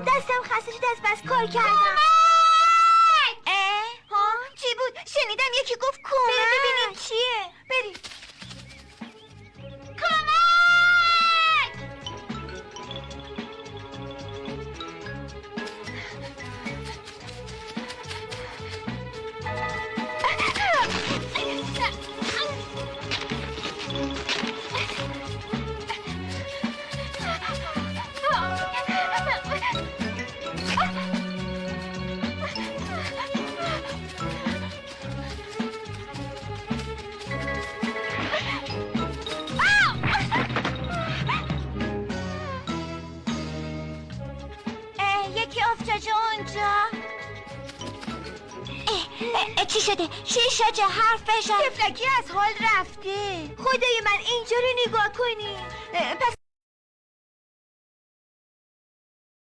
دستم خسته شد از بس کار کردم. ها؟ چی بود؟ شنیدم یکی گفت کمک. بریم ببینیم چیه. بریم. کمک! یکی افتاده اونجا. چی شده؟ چی شده؟ حرف بزن. تفلکی از حال رفته. خدای من اینجا رو نگاه کنی. پس